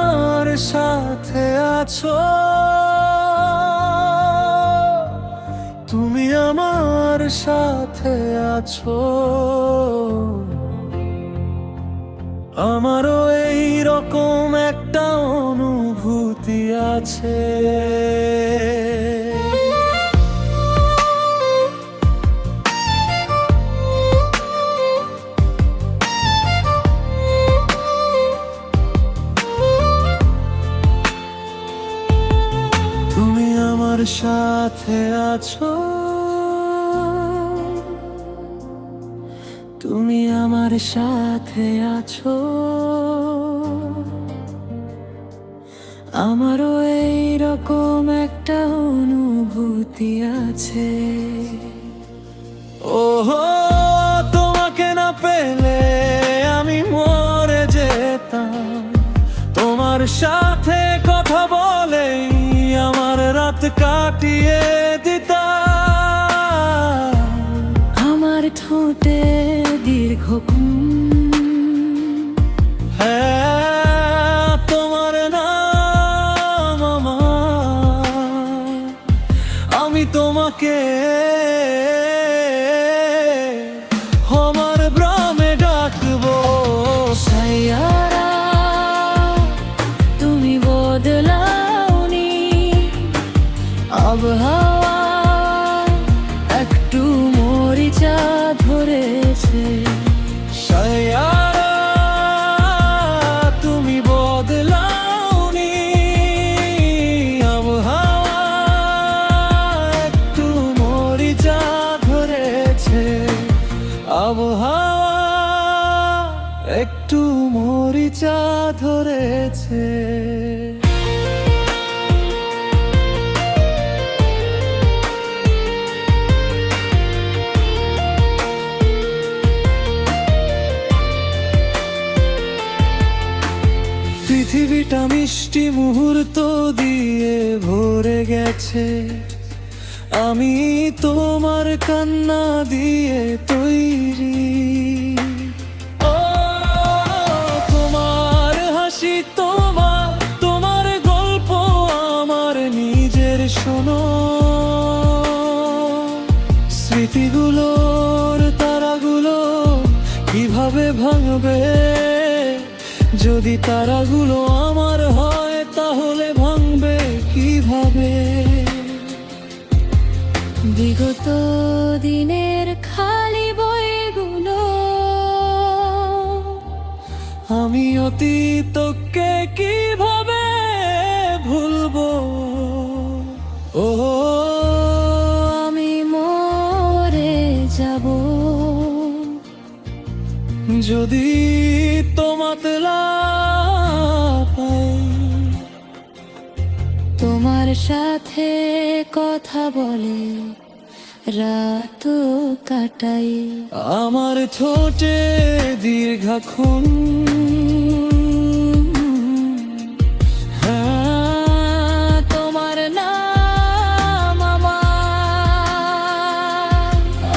আমার সাথে আছো, তুমি আমার সাথে আছো। আমারও এই রকম একটা অনুভূতি আছে। তুমি আমার সাথে আছো, তুমি আমার সাথে আছো। আমারও এই রকম একটা অনুভূতি আছে। ওহো, তোমাকে না পেলে আমি মরে যেতাম। তোমার সাথে কথা বলেই আমার রাত কাটিয়ে দিতাম। আমার ঠোঁটে দীর্ঘ হ্যাঁ, তোমার নাম আমার। আমি তোমাকে আমার ভ্রমে ডাকবো। সাইয়ারা, তুমি বদলাওনি আবহাওয়া, একটু মরিচা ধরেছে। সাইয়ারা, তুমি বদলাওনি আবহাওয়া, একটু মরিচা ধরেছে। আবহাওয়া একটু মরিচা ধরেছে। পৃথিবীটা মিষ্টি মুহূর্ত দিয়ে ভরে গেছে। আমি তোমার কান্না দিয়ে তৈরি। ও তোমার হাসি, তোমার গল্প আমার নিজের শোনো। স্মৃতিগুলোর তারাগুলো কিভাবে ভাঙবে? যদি তারাগুলো আমার হয় তাহলে ভাঙবে কিভাবে? বিগত দিনের খালি বইগুলো আমি অতীতকে কিভাবে ভুলবো? ও আমি মরে যাব যদি তোমাতলা পাই। তোমার সাথে কথা বলে রাত কাটাই। আমার ঠোঁটে দীর্ঘক্ষণ হ্যাঁ, তোমার নাম আমার।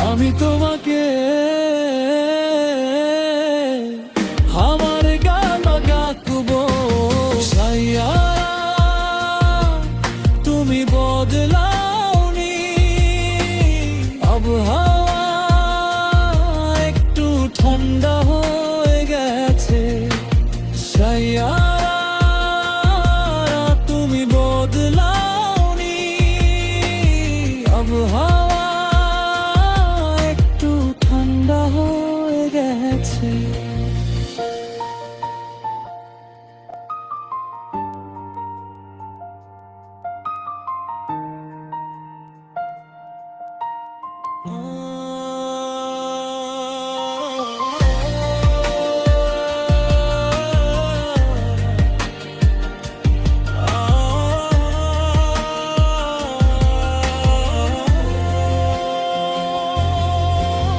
আমি তোমাকে আমার গান গাইবো। সাইয়ারা, তুমি বদলাওনি আবহাওয়া, একটু ঠান্ডা হয়ে গেছে। সাইয়ারা, তুমি বদলাওনি আবহাওয়া, একটু ঠান্ডা হয়ে গেছে।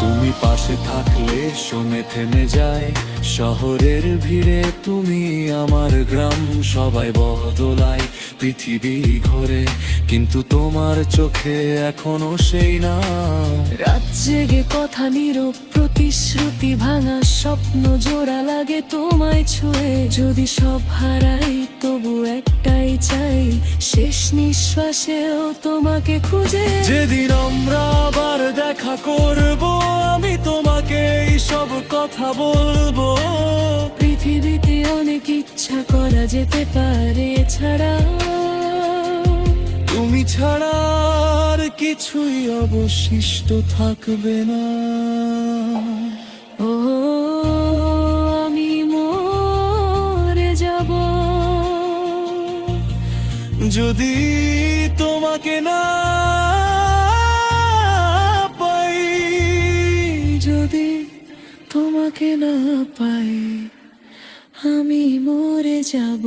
তুমি পাশে থাকলে সময় থেমে যায়। শহরের ভিড়ে তুমি আমার গ্রাম, সবাই বদলায়, পৃথিবী ঘোরে, কিন্তু তোমার চোখে এখনো সেই নাম। রাত জেগে কথা নীরব, প্রতিশ্রুতি ভাঙা, স্বপ্ন জোড়া লাগে তোমায় ছুঁয়ে। যদি সব হারাই তবু একটাই চাই, শেষ নিঃশ্বাসেও তোমাকে খুঁজে। যেদিন আমরা আবার দেখা করব, আমি তোমাকে এই সব কথা বলবো। পৃথিবীতে অনেক ইচ্ছা করা যেতে পারে, ছাড়া তুমি ছাড়া আর কিছুই অবশিষ্ট থাকবে না। ও আমি মরে যাব যদি তোমাকে না পাই, যদি তোমাকে না পাই, আমি মরে যাব।